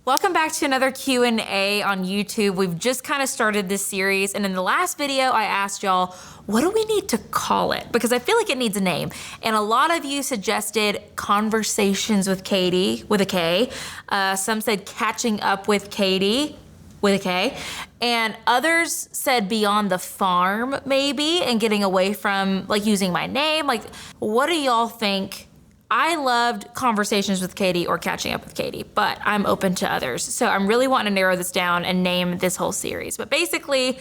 Welcome back to another Q&A on YouTube. We've just kind of started this series, and in the last video I asked y'all, what do we need to call it? Because I feel like it needs a name. And a lot of you suggested Conversations with Katie, with a K. Some said Catching Up with Katie, with a K. And others said Beyond the Farm, maybe, and getting away from like using my name. Like, what do y'all think? I loved Conversations with Katie or Catching Up with Katie, but I'm open to others. So I'm really wanting to narrow this down and name this whole series. But basically,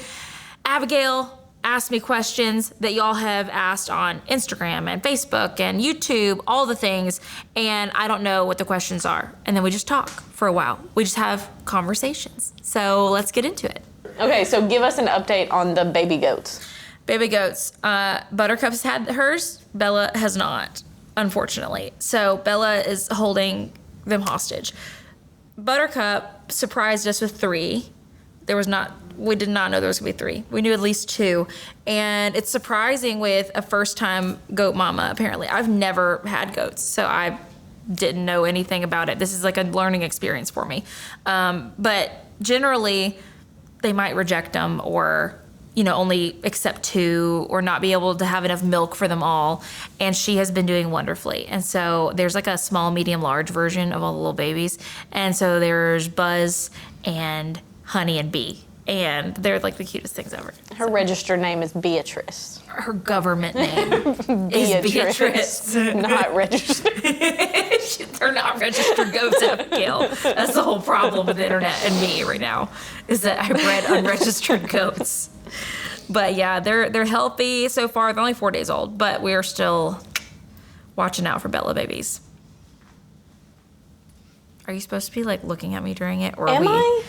Abigail asked me questions that y'all have asked on Instagram and Facebook and YouTube, all the things, and I don't know what the questions are. And then we just talk for a while. We just have conversations. So let's get into it. Okay, so give us an update on the baby goats. Baby goats. Buttercup's had hers. Bella has not, unfortunately. So Bella is holding them hostage. Buttercup surprised us with 3. We did not know there was gonna be 3. We knew at least 2. And it's surprising with a first-time goat mama, apparently. I've never had goats, so I didn't know anything about it. This is like a learning experience for me. But generally, they might reject them or only accept 2 or not be able to have enough milk for them all. And she has been doing wonderfully. And so there's like a small, medium, large version of all the little babies. And so there's Buzz and Honey and Bee. And they're like the cutest things ever. Her registered name is Beatrice. Her government name is Beatrice. Not registered. They're not registered goats, Abigail. That's the whole problem with the internet and me right now, is that I bred unregistered goats. But yeah, they're healthy so far. They're only 4 days old, but we're still watching out for Bella babies. Are you supposed to be like looking at me during it, or Am I?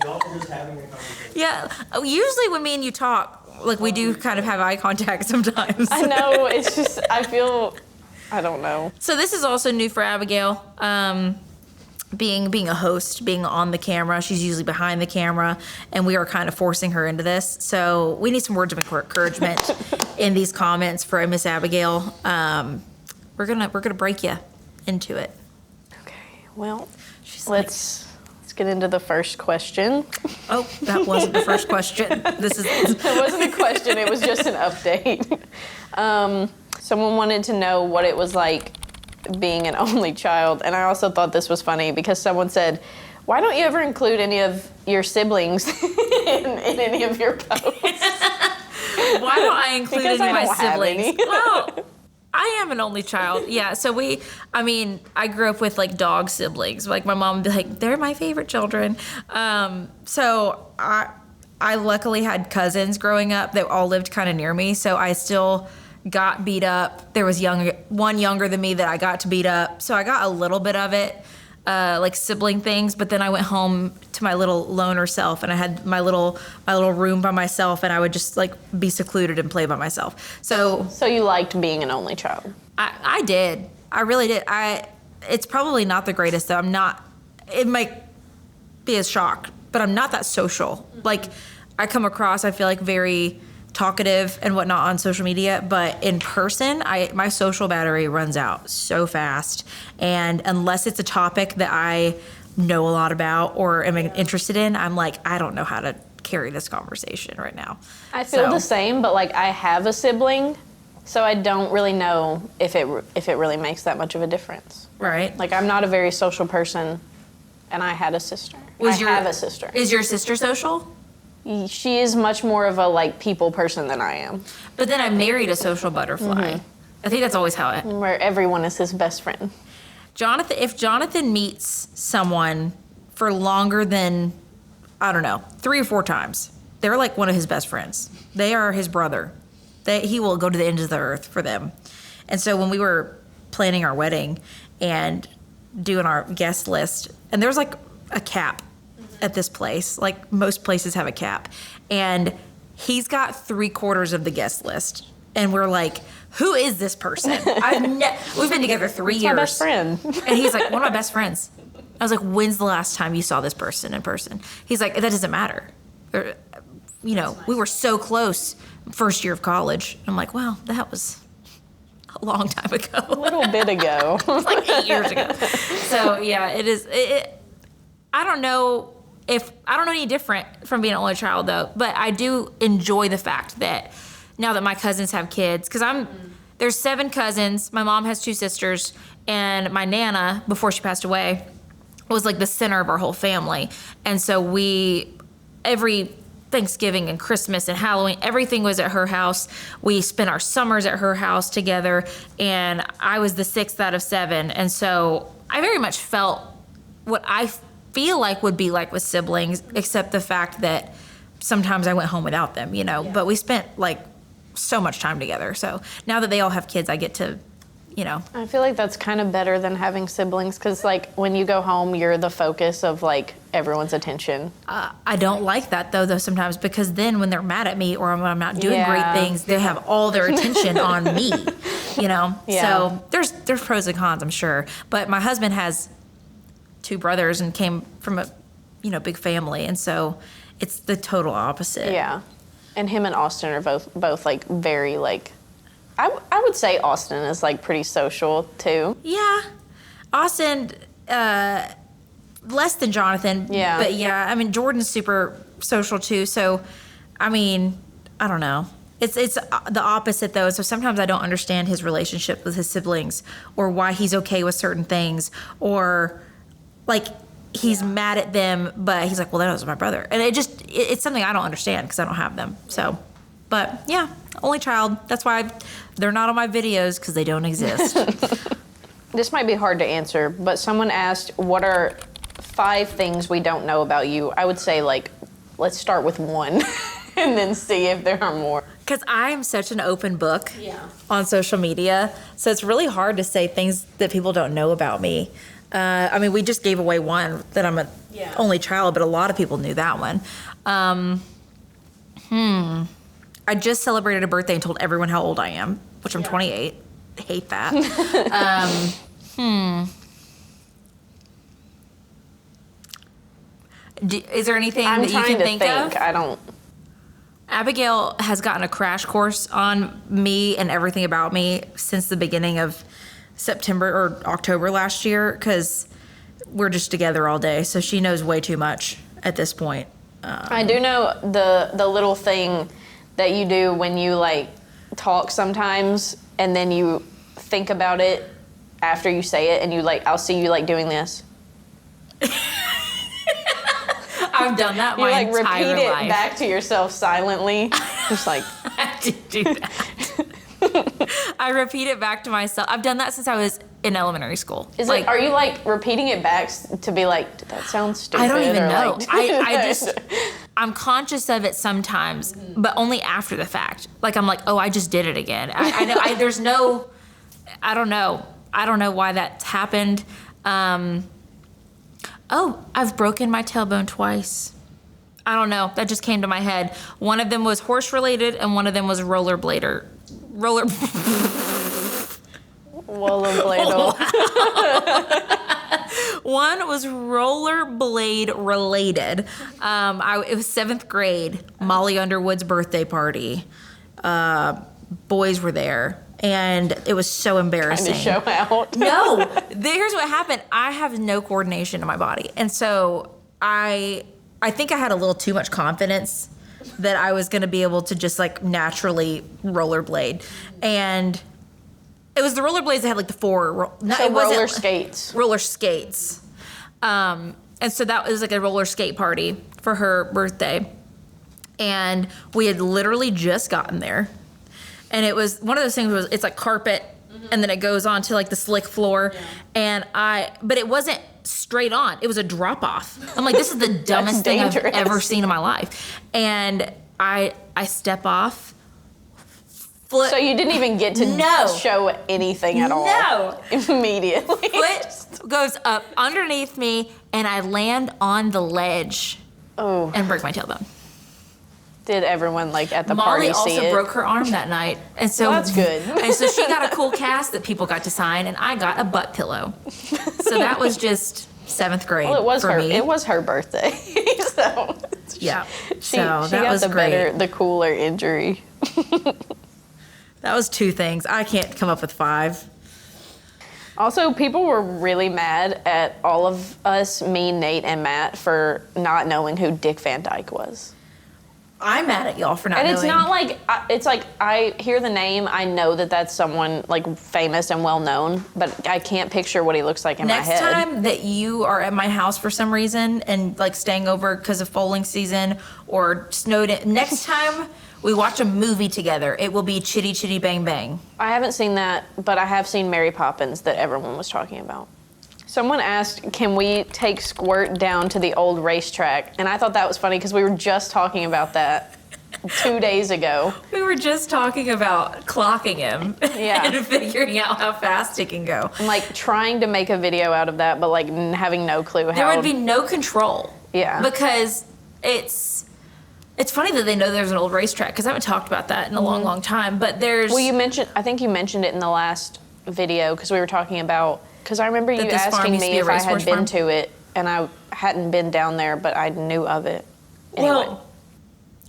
Y'all are just having a conversation. Yeah, usually when me and you talk, like we do kind of have eye contact sometimes. I know, it's just, I don't know. So this is also new for Abigail. Being a host, being on the camera. She's usually behind the camera, and we are kind of forcing her into this. So we need some words of encouragement in these comments for Miss Abigail. We're gonna break you into it. Okay, well, let's get into the first question. Oh, that wasn't the first question. It wasn't a question, it was just an update. Someone wanted to know what it was like being an only child, and I also thought this was funny because someone said, why don't you ever include any of your siblings in any of your posts? Why don't I include any of my siblings? Well, I am an only child. Yeah, so I grew up with like dog siblings. Like my mom would be like, they're my favorite children. So I luckily had cousins growing up that all lived kind of near me. So I still got beat up. There was one younger than me that I got to beat up. So I got a little bit of it, like sibling things. But then I went home to my little loner self, and I had my little room by myself, and I would just like be secluded and play by myself. So you liked being an only child? I did. I really did. It's probably not the greatest though. It might be a shock, but I'm not that social. Like I come across, I feel like very talkative and whatnot on social media, but in person, my social battery runs out so fast. And unless it's a topic that I know a lot about or am interested in, I'm like, I don't know how to carry this conversation right now. I feel the same, but like I have a sibling, so I don't really know if it really makes that much of a difference. Right. Like I'm not a very social person, and I had a sister. I have a sister. Is your sister social? She is much more of a like people person than I am. But then I married a social butterfly. Mm-hmm. I think that's always how it. Where everyone is his best friend. If Jonathan meets someone for longer than, I don't know, 3 or 4 times, they're like one of his best friends. They are his brother. He will go to the ends of the earth for them. And so when we were planning our wedding and doing our guest list, and there's like a cap at this place, like most places have a cap, and he's got 3/4 of the guest list, and we're like, who is this person? We've been together 3 years. My best friend. And he's like, one of my best friends. I was like, when's the last time you saw this person in person? He's like, that doesn't matter. We were so close first year of college. I'm like, wow, that was long time ago. A little bit ago. Like 8 years ago. So yeah, it is. I don't know any different from being an only child though, but I do enjoy the fact that now that my cousins have kids, because there's 7 cousins. My mom has 2 sisters, and my Nana, before she passed away, was like the center of our whole family. And so every Thanksgiving and Christmas and Halloween, everything was at her house. We spent our summers at her house together, and I was the 6th out of 7. And so I very much felt what I feel like would be like with siblings, except the fact that sometimes I went home without them, but we spent like so much time together. So now that they all have kids, I get to, I feel like that's kind of better than having siblings, because like when you go home, you're the focus of like everyone's attention. I don't like that though sometimes, because then when they're mad at me or when I'm not doing great things, they have all their attention on me, Yeah. So there's pros and cons, I'm sure. But my husband has 2 brothers and came from a big family, and so it's the total opposite. Yeah. And him and Austin are both like very like, I would say Austin is like pretty social too. Yeah. Austin, less than Jonathan. Yeah. But yeah, I mean, Jordan's super social too. So, I mean, I don't know. It's the opposite though. So sometimes I don't understand his relationship with his siblings, or why he's okay with certain things, or like he's mad at them, but he's like, well, that was my brother. And it's something I don't understand because I don't have them. So, but yeah, only child. That's why they're not on my videos, because they don't exist. This might be hard to answer, but someone asked, what are 5 things we don't know about you? I would say like, let's start with 1 and then see if there are more. Because I am such an open book on social media. So it's really hard to say things that people don't know about me. I mean, we just gave away one, that I'm an only child, but a lot of people knew that one. I just celebrated a birthday and told everyone how old I am, which I'm 28. I hate that. Is there anything that you can think of? I don't. Abigail has gotten a crash course on me and everything about me since the beginning of September or October last year, because we're just together all day. So she knows way too much at this point. I do know the little thing that you do when you like talk sometimes, and then you think about it after you say it, and you like, I'll see you like doing this. I've done that my entire life. You like repeat it life. back to yourself silently, just like. I did do that. I repeat it back to myself. I've done that since I was in elementary school. Are you like repeating it back to be like, did that sound stupid? I don't even know. Like, I'm conscious of it sometimes, but only after the fact. Like I'm like, oh, I just did it again. I know. I don't know. I don't know why that's happened. Oh, I've broken my tailbone twice. I don't know. That just came to my head. One of them was horse related, and one of them was rollerblader. Rollerbladle. One was rollerblade related. It was 7th grade, Molly Underwood's birthday party. Boys were there, and it was so embarrassing. Trying to show out. No, here's what happened. I have no coordination in my body, and so I think I had a little too much confidence that I was going to be able to just like naturally rollerblade, and it was the rollerblades that had like the 4. Roller skates. Roller skates. And so that was like a roller skate party for her birthday, and we had literally just gotten there, and it was one of those things where it's like carpet, and then it goes on to like the slick floor, but it wasn't straight on. It was a drop off. I'm like, this is the dumbest thing I've ever seen in my life. And I step off. So you didn't even get to show anything at all? No. Immediately. Foot goes up underneath me, and I land on the ledge and break my tailbone. Did everyone like at the Molly party see it? also broke her arm that night, and so that's good. And so she got a cool cast that people got to sign, and I got a butt pillow. So that was just 7th grade. Well, me. It was her birthday, so yeah. She that got was the great. the cooler injury. That was 2 things. I can't come up with 5. Also, people were really mad at all of us, me, Nate, and Matt, for not knowing who Dick Van Dyke was. I'm mad at y'all for not And knowing. it's not like, it's like I hear the name, I know that that's someone like famous and well known, but I can't picture what he looks like in my head. Next time that you are at my house for some reason and like staying over because of foaling season or snowed in, next time we watch a movie together, it will be Chitty Chitty Bang Bang. I haven't seen that, but I have seen Mary Poppins that everyone was talking about. Someone asked, can we take Squirt down to the old racetrack? And I thought that was funny because we were just talking about that 2 days ago. We were just talking about clocking him Yeah. and figuring out how fast he can go. I'm like trying to make a video out of that, but like having no clue how. There would be no control. Yeah. Because it's funny that they know there's an old racetrack because I haven't talked about that in a long, long time. But there's. Well, I think you mentioned it in the last video because we were talking about, because I remember you this farm asking used to me be a if I racehorse had been farm? to it, and I hadn't been down there, but I knew of it. Anyway. Well,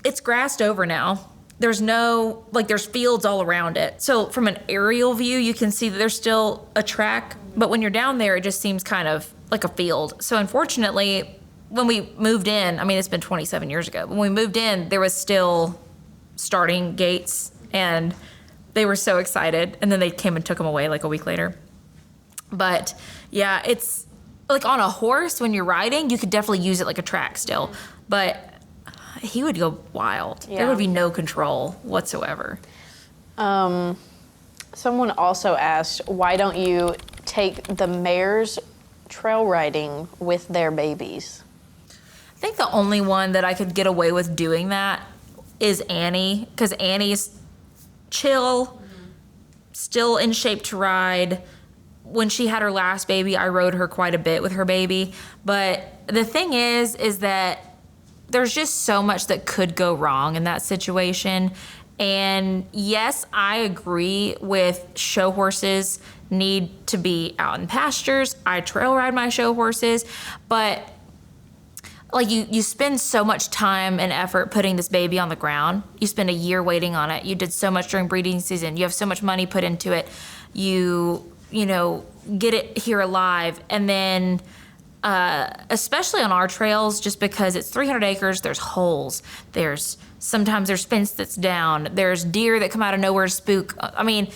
it's grassed over now. There's no, like, there's fields all around it. So from an aerial view, you can see that there's still a track. But when you're down there, it just seems kind of like a field. So unfortunately, when we moved in, I mean, it's been 27 years ago. When we moved in, there was still starting gates, and they were so excited. And then they came and took them away like a week later. But yeah, it's like on a horse when you're riding, you could definitely use it like a track still. But he would go wild. Yeah. There would be no control whatsoever. Someone also asked, why don't you take the mares trail riding with their babies? I think the only one that I could get away with doing that is Annie, because Annie's chill, still in shape to ride. When she had her last baby, I rode her quite a bit with her baby. But the thing is that there's just so much that could go wrong in that situation. And yes, I agree with show horses need to be out in pastures. I trail ride my show horses, but like you spend so much time and effort putting this baby on the ground. You spend a year waiting on it. You did so much during breeding season. You have so much money put into it. You know, get it here alive. And then, especially on our trails, just because it's 300 acres, there's holes. Sometimes there's fence that's down. There's deer that come out of nowhere to spook. I mean,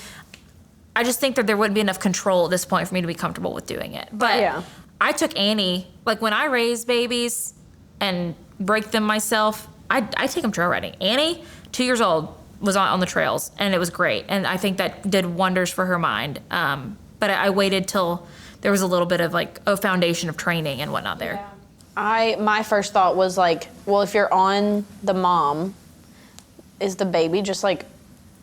I just think that there wouldn't be enough control at this point for me to be comfortable with doing it. But Yeah. I took Annie, like when I raise babies and break them myself, I take them trail riding. Annie, 2 years old, was on the trails, and it was great. And I think that did wonders for her mind. But I waited till there was a little bit of like a foundation of training and whatnot there. My first thought was like, well, if you're on the mom, is the baby just like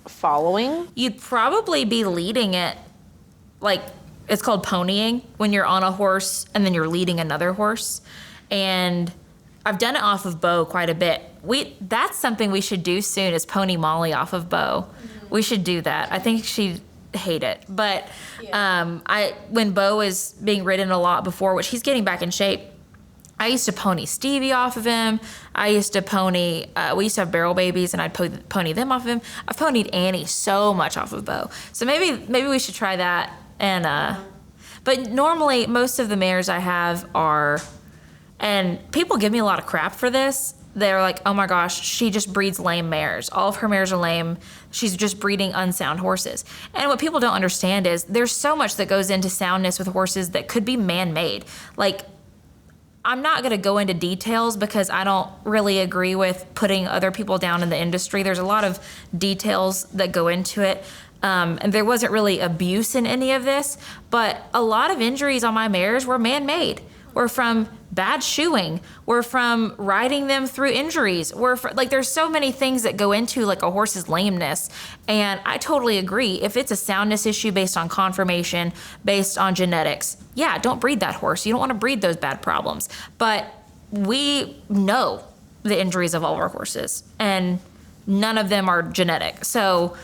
following? You'd probably be leading it, like it's called ponying, when you're on a horse and then you're leading another horse. And I've done it off of Bo quite a bit. That's something we should do soon, is pony Molly off of Bo. We should do that. I think she'd hate it. But when Bo is being ridden a lot before, which he's getting back in shape, I used to pony Stevie off of him. I used to pony, we used to have barrel babies, and I'd pony them off of him. I've ponied Annie so much off of Bo. So maybe we should try that. And but normally, most of the mares I have are, and people give me a lot of crap for this. They're like, oh my gosh, she just breeds lame mares. All of her mares are lame. She's just breeding unsound horses. And what people don't understand is there's so much that goes into soundness with horses that could be man-made. Like, I'm not going to go into details because I don't really agree with putting other people down in the industry. There's a lot of details that go into it. And there wasn't really abuse in any of this, but a lot of injuries on my mares were man-made. Were from bad shoeing, were from riding them through injuries, like there's so many things that go into like a horse's lameness. And I totally agree. If it's a soundness issue based on conformation, based on genetics, yeah, don't breed that horse. You don't want to breed those bad problems. But we know the injuries of all of our horses, and none of them are genetic. So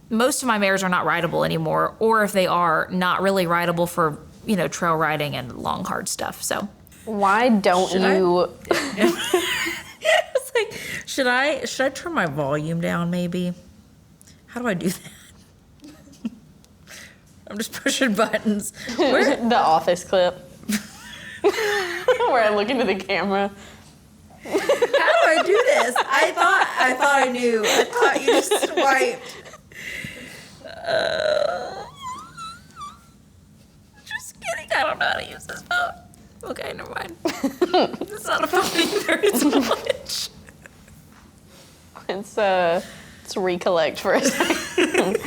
most of my mares are not rideable anymore, or if they are, not really rideable for, trail riding and long, hard stuff. So why don't you? It's like, should I turn my volume down maybe? How do I do that? I'm just pushing buttons. The Office clip. Where I look into the camera. How do I do this? I thought I knew. I thought you just swiped. Just kidding. I don't know how to use this phone. Okay, never mind. It's not a phone either. It's a watch. Let's recollect for a second.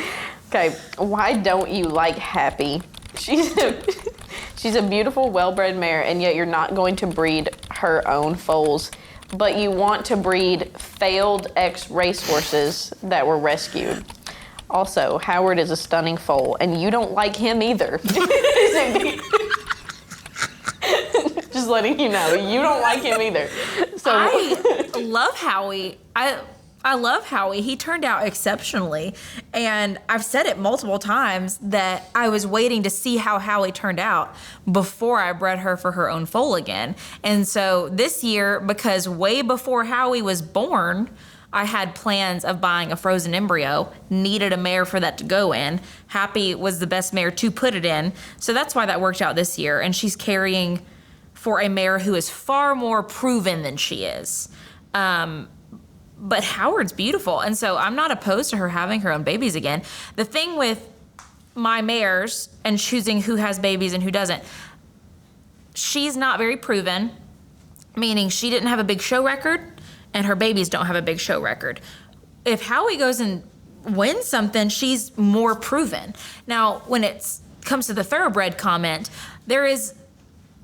Okay, why don't you like Happy? She's a beautiful, well-bred mare, and yet you're not going to breed her own foals, but you want to breed failed ex-racehorses that were rescued. Also, Howard is a stunning foal, and you don't like him either. Just letting you know, you don't like him either. So I love Howie. I love Howie. He turned out exceptionally. And I've said it multiple times that I was waiting to see how Howie turned out before I bred her for her own foal again. And so this year, because way before Howie was born, I had plans of buying a frozen embryo, needed a mare for that to go in. Happy was the best mare to put it in. So that's why that worked out this year. And she's carrying for a mare who is far more proven than she is. But Howard's beautiful, and so I'm not opposed to her having her own babies again. The thing with my mares and choosing who has babies and who doesn't, she's not very proven, meaning she didn't have a big show record, and her babies don't have a big show record. If Howie goes and wins something, she's more proven. Now, when it comes to the thoroughbred comment, there is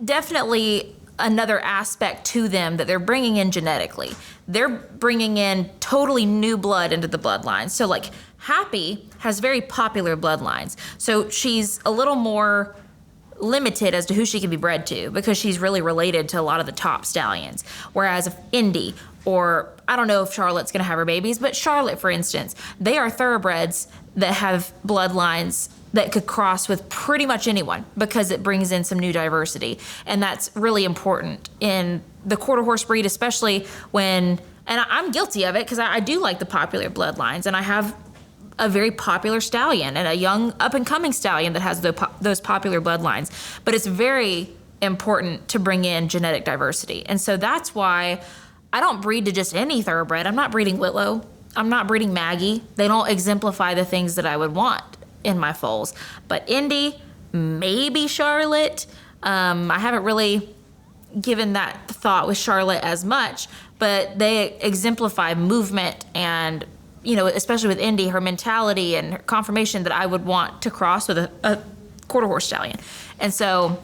definitely another aspect to them that they're bringing in genetically. They're bringing in totally new blood into the bloodline. So like Happy has very popular bloodlines. So she's a little more limited as to who she can be bred to because she's really related to a lot of the top stallions. Whereas if Indy, or I don't know if Charlotte's gonna have her babies, but Charlotte, for instance, they are thoroughbreds that have bloodlines that could cross with pretty much anyone because it brings in some new diversity. And that's really important in the quarter horse breed, especially when, and I'm guilty of it because I do like the popular bloodlines, and I have a very popular stallion and a young up and coming stallion that has those popular bloodlines. But it's very important to bring in genetic diversity. And so that's why I don't breed to just any thoroughbred. I'm not breeding Whitlow. I'm not breeding Maggie. They don't exemplify the things that I would want in my foals. But Indy, maybe Charlotte. I haven't really given that thought with Charlotte as much, but they exemplify movement and, you know, especially with Indy, her mentality and her conformation that I would want to cross with a quarter horse stallion. And so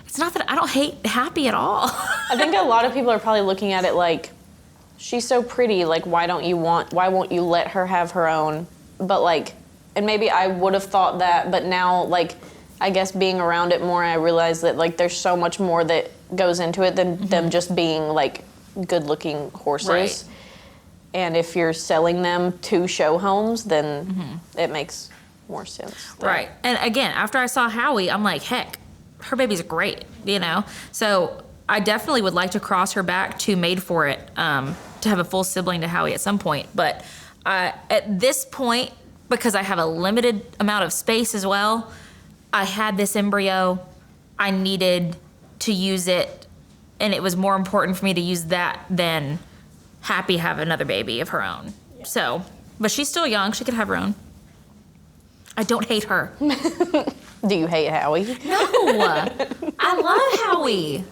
it's not that I don't hate Happy at all. I think a lot of people are probably looking at it like, she's so pretty, like why won't you let her have her own? But like, and maybe I would have thought that, but now, like, I guess being around it more, I realize that, like, there's so much more that goes into it than them just being, like, good-looking horses. Right. And if you're selling them to show homes, then it makes more sense. Right. And again, after I saw Howie, I'm like, heck, her baby's great, you know? So I definitely would like to cross her back to Made For It, to have a full sibling to Howie at some point. But at this point, because I have a limited amount of space as well, I had this embryo, I needed to use it, and it was more important for me to use that than Happy have another baby of her own. Yeah. So, but she's still young, she could have her own. I don't hate her. Do you hate Howie? No, I love Howie.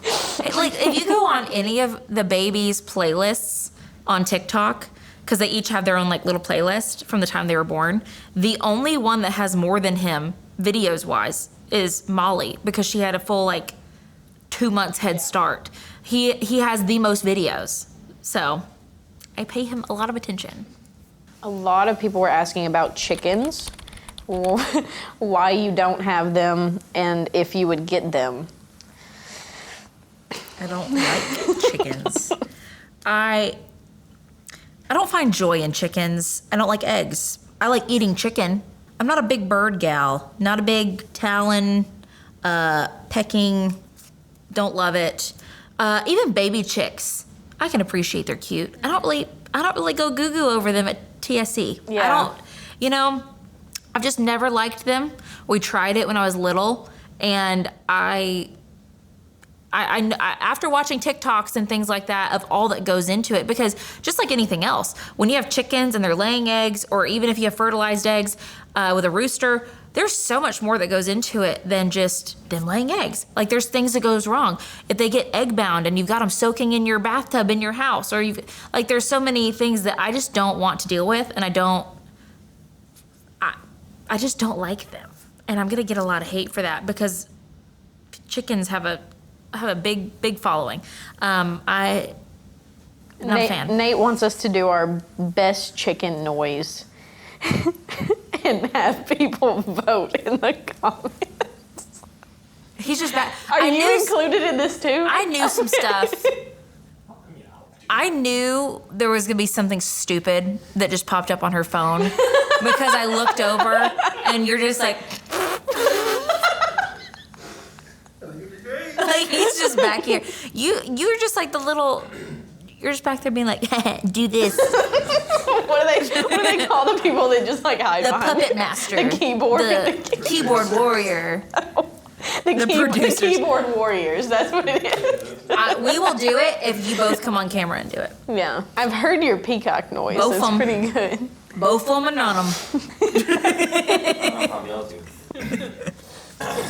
Like, if you go on any of the babies' playlists on TikTok, because they each have their own like little playlist from the time they were born, the only one that has more than him, videos-wise, is Molly, because she had a full like 2 months head start. He has the most videos, so I pay him a lot of attention. A lot of people were asking about chickens, why you don't have them, and if you would get them. I don't like chickens. I don't find joy in chickens. I don't like eggs. I like eating chicken. I'm not a big bird gal. Not a big talon, pecking. Don't love it. Even baby chicks, I can appreciate they're cute. I don't really go goo-goo over them at TSC. Yeah. you know, I've just never liked them. We tried it when I was little, and I after watching TikToks and things like that of all that goes into it, because just like anything else, when you have chickens and they're laying eggs, or even if you have fertilized eggs with a rooster, there's so much more that goes into it than just them laying eggs. Like there's things that goes wrong. If they get egg bound and you've got them soaking in your bathtub in your house, or there's so many things that I just don't want to deal with, and I just don't like them. And I'm gonna get a lot of hate for that because chickens have a big following. I'm not a fan. Nate wants us to do our best chicken noise and have people vote in the comments. He's just that. Are you included in this too? I knew some stuff. I knew there was gonna be something stupid that just popped up on her phone because I looked over and you're just like. Like he's just back here. You're just like you're just back there being like, do this. What do they call the people that just like hide The behind puppet master. the keyboard? The keyboard warrior. The producers. The keyboard warriors. That's what it is. We will do it if you both come on camera and do it. Yeah, I've heard your peacock noise. Both It's 'em. pretty good. Both of them and none of them. Probably all do.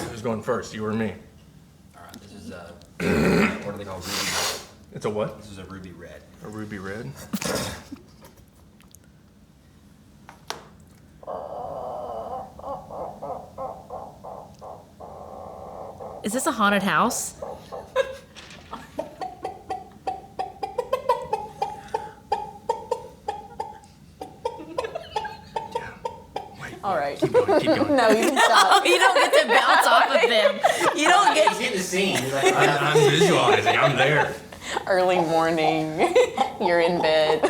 Who's going first, you or me? All right, this is what are they called? Ruby red. It's a what? This is a ruby red. A ruby red? Is this a haunted house? All right. Keep going. No, you can stop. You don't get to bounce off of them. You don't get. He's getting the scene. He's like, I'm visualizing, I'm there. Early morning. You're in bed.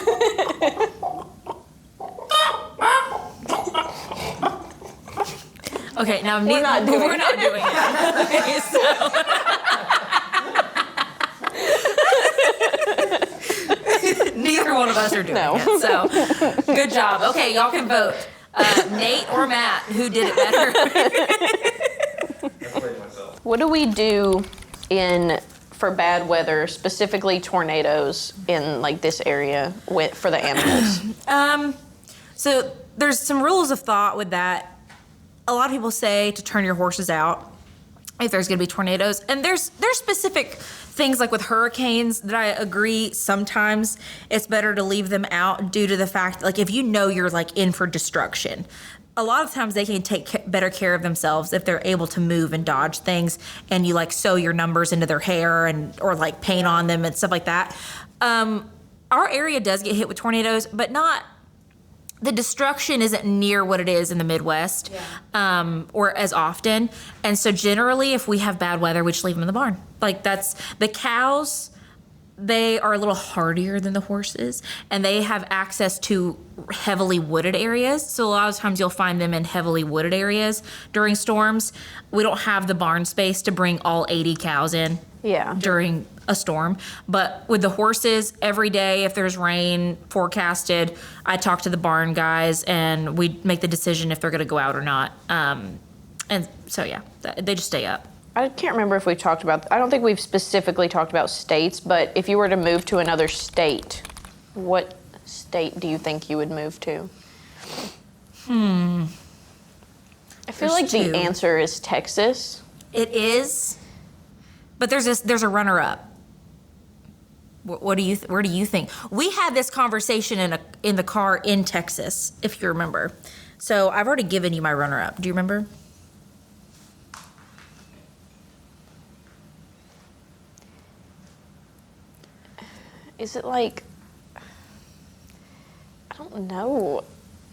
Okay, now We're not doing we're not doing it. Okay, so. Neither one of us are doing No. it. So, good job. Okay, y'all can vote. Nate or Matt, who did it better? I played myself. What do we do for bad weather, specifically tornadoes in like this area for the animals? So there's some rules of thought with that. A lot of people say to turn your horses out if there's going to be tornadoes, and there's specific things like with hurricanes that I agree sometimes it's better to leave them out due to the fact like if you know you're like in for destruction. A lot of times they can take better care of themselves if they're able to move and dodge things, and you like sew your numbers into their hair or like paint on them and stuff like that. Our area does get hit with tornadoes, but not. The destruction isn't near what it is in the Midwest, or as often. And so generally, if we have bad weather, we just leave them in the barn. Like that's the cows. They are a little hardier than the horses, and they have access to heavily wooded areas. So a lot of times you'll find them in heavily wooded areas during storms. We don't have the barn space to bring all 80 cows in during a storm. But with the horses, every day if there's rain forecasted, I talk to the barn guys, and we make the decision if they're going to go out or not. And so, yeah, they just stay up. I can't remember if we've talked about, I don't think we've specifically talked about states, but if you were to move to another state, what state do you think you would move to? I feel like There's two. the answer is Texas. It is, but there's a runner-up. What do you? Where do you think? We had this conversation in the car in Texas, if you remember. So I've already given you my runner-up. Do you remember? Is it like, I don't know.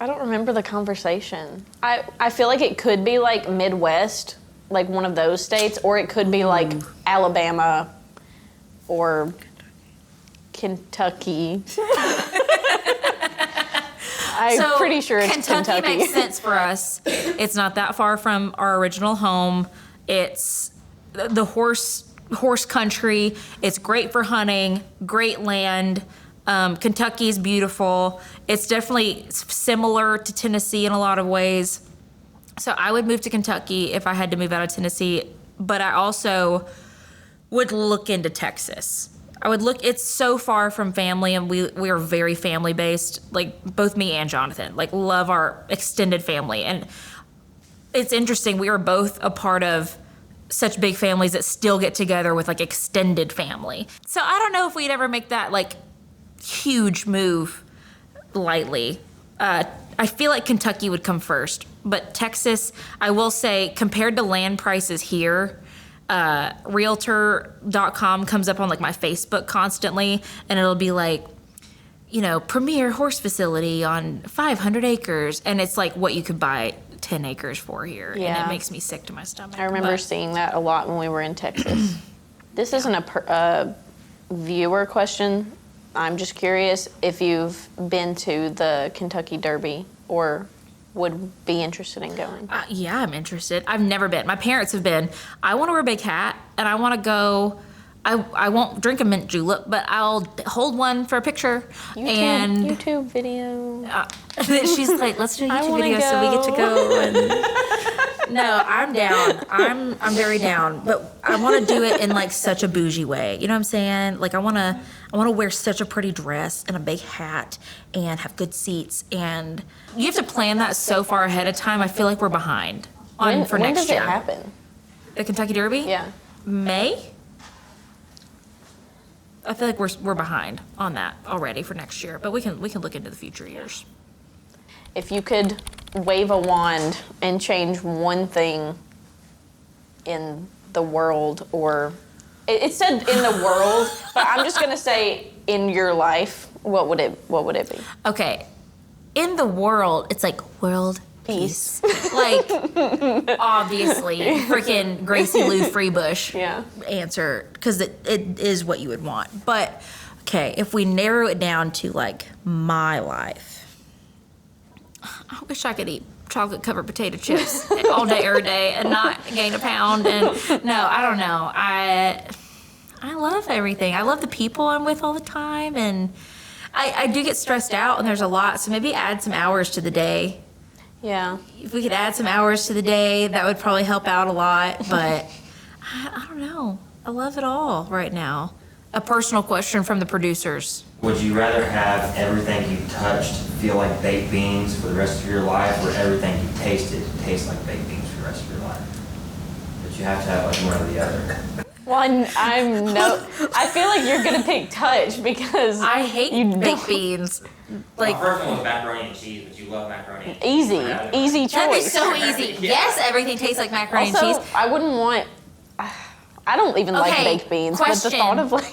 I don't remember the conversation. I feel like it could be like Midwest, like one of those states, or it could be like Alabama or Kentucky. I'm pretty sure it's Kentucky. makes sense for us. It's not that far from our original home. It's the horse country. It's great for hunting, great land. Kentucky's beautiful. It's definitely similar to Tennessee in a lot of ways. So I would move to Kentucky if I had to move out of Tennessee, but I also would look into Texas. I would look, it's so far from family, and we are very family based, like both me and Jonathan, like love our extended family. And it's interesting, we are both a part of such big families that still get together with like extended family. So I don't know if we'd ever make that like huge move lightly. I feel like Kentucky would come first, but Texas, I will say, compared to land prices here, realtor.com comes up on like my Facebook constantly, and it'll be like, you know, premier horse facility on 500 acres. And it's like what you could buy 10 acres for here. And Yeah. it makes me sick to my stomach. I remember But seeing that a lot when we were in Texas. This isn't a viewer question. I'm just curious if you've been to the Kentucky Derby or would be interested in going. yeah, I'm interested. I've never been. My parents have been. I want to wear a big hat, and I want to go. I won't drink a mint julep, but I'll hold one for a picture. YouTube video. She's like, let's do a I YouTube wanna video so we get to go. And no, I'm down. I'm very down. But I want to do it in like such a bougie way. You know what I'm saying? Like I want to wear such a pretty dress and a big hat and have good seats. And you have to plan that so far ahead of time. I feel like we're behind for when next does year. it happen? The Kentucky Derby? Yeah. May? I feel like we're behind on that already for next year, but we can look into the future years. If you could wave a wand and change one thing in the world, or it said in the world, but I'm just gonna say in your life, what would it be? Okay, in the world, it's like world Peace. like obviously, freaking Gracie Lou Freebush Yeah. answer, because it is what you would want. But okay, if we narrow it down to like my life. I wish I could eat chocolate covered potato chips all day, every day, and not gain a pound. And no, I don't know. I love everything. I love the people I'm with all the time, and I do get stressed out, and there's a lot. So maybe add some hours to the day. Yeah. If we could add some hours to the day, that would probably help out a lot. But I don't know. I love it all right now. A personal question from the producers. Would you rather have everything you touched feel like baked beans for the rest of your life, or everything you tasted taste like baked beans for the rest of your life? But you have to have like one or the other. Well, I feel like you're gonna pick touch because I hate baked beans. Like, My first one was macaroni and cheese, but you love macaroni and cheese. easy that is choice. so easy. Yes, everything tastes like macaroni and Also, cheese. I wouldn't want. I don't even like baked beans, question. but the thought of like.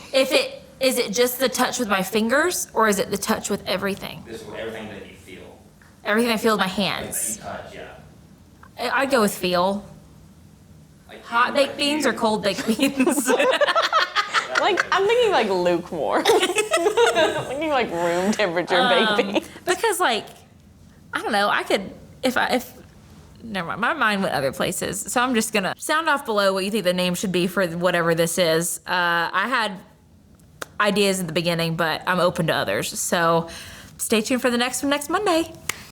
Is it just the touch with my fingers, or is it the touch with everything? This is everything that you feel. Everything I feel with my That you hands. touch, yeah. I'd go with feel. Like Hot baked beans or cold baked beans? Like, I'm thinking like lukewarm. I'm thinking like room temperature baked beans. Because like, I don't know, I could, never mind, my mind went other places. So I'm just gonna sound off below what you think the name should be for whatever this is. I had ideas at the beginning, but I'm open to others. So stay tuned for the next one next Monday.